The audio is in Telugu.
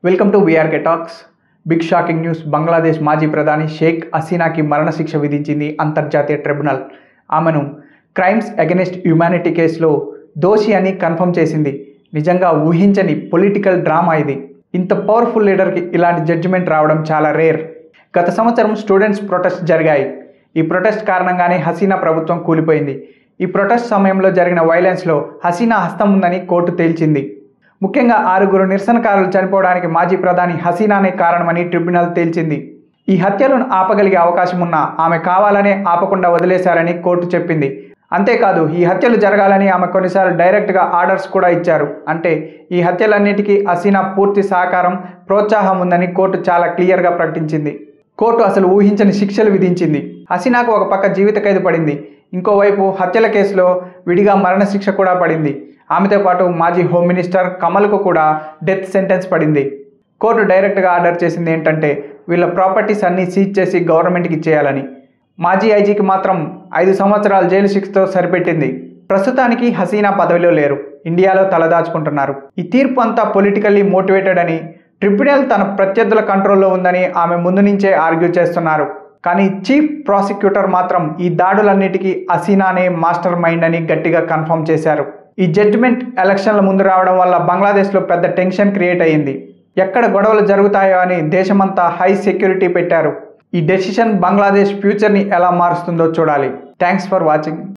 Welcome to VRK talks. Big shocking news. Bangladesh మాజీ ప్రధాని షేక్ హసీనాకి మరణశిక్ష విధించింది అంతర్జాతీయ ట్రిబ్యునల్. ఆమెను క్రైమ్స్ అగెనిస్ట్ హ్యుమానిటీ కేసులో దోషి అని కన్ఫర్మ్ చేసింది. నిజంగా ఊహించని పొలిటికల్ డ్రామా ఇది. ఇంత పవర్ఫుల్ లీడర్కి ఇలాంటి జడ్జిమెంట్ రావడం చాలా రేర్. గత సంవత్సరం స్టూడెంట్స్ ప్రొటెస్ట్ జరిగాయి. ఈ ప్రొటెస్ట్ కారణంగానే హసీనా ప్రభుత్వం కూలిపోయింది. ఈ ప్రొటెస్ట్ సమయంలో జరిగిన వైలెన్స్లో హసీనా హస్తం ఉందని కోర్టు తేల్చింది. ముఖ్యంగా 6 నిరసనకారులు చనిపోవడానికి మాజీ ప్రధాని హసీనానే కారణమని ట్రిబ్యునల్ తేల్చింది. ఈ హత్యలను ఆపగలిగే అవకాశం ఉన్నా ఆమె కావాలనే ఆపకుండా వదిలేశారని కోర్టు చెప్పింది. అంతేకాదు, ఈ హత్యలు జరగాలని ఆమె కొన్నిసార్లు డైరెక్ట్గా ఆర్డర్స్ కూడా ఇచ్చారు. అంటే ఈ హత్యలన్నిటికీ హసీనా పూర్తి సహకారం, ప్రోత్సాహం ఉందని కోర్టు చాలా క్లియర్గా ప్రకటించింది. కోర్టు అసలు ఊహించని శిక్షలు విధించింది. హసీనాకు ఒక పక్క జీవిత ఖైదు పడింది. ఇంకోవైపు హత్యల కేసులో విడిగా మరణశిక్ష కూడా పడింది. ఆమెతో పాటు మాజీ హోమ్ మినిస్టర్ కమల్కు కూడా డెత్ సెంటెన్స్ పడింది. కోర్టు డైరెక్ట్గా ఆర్డర్ చేసింది ఏంటంటే వీళ్ళ ప్రాపర్టీస్ అన్నీ సీజ్ చేసి గవర్నమెంట్కి ఇచ్చేయాలని. మాజీ ఐజీకి మాత్రం 5 సంవత్సరాల జైలు శిక్షతో సరిపెట్టింది. ప్రస్తుతానికి హసీనా పదవిలో లేరు, ఇండియాలో తలదాచుకుంటున్నారు. ఈ తీర్పు అంతా పొలిటికల్లీ మోటివేటెడ్ అని, ట్రిబ్యునల్ తన ప్రత్యర్థుల కంట్రోల్లో ఉందని ఆమె ముందు నుంచే ఆర్గ్యూ చేస్తున్నారు. కానీ చీఫ్ ప్రాసిక్యూటర్ మాత్రం ఈ దాడులన్నిటికీ హసీనానే మాస్టర్ మైండ్ అని గట్టిగా కన్ఫర్మ్ చేశారు. ఈ జడ్జిమెంట్ ఎలక్షన్ల ముందు రావడం వల్ల బంగ్లాదేశ్లో పెద్ద టెన్షన్ క్రియేట్ అయ్యింది. ఎక్కడ గొడవలు జరుగుతాయో అని దేశమంతా హై సెక్యూరిటీ పెట్టారు. ఈ డెసిషన్ బంగ్లాదేశ్ ఫ్యూచర్ని ఎలా మారుస్తుందో చూడాలి. Thanks for watching.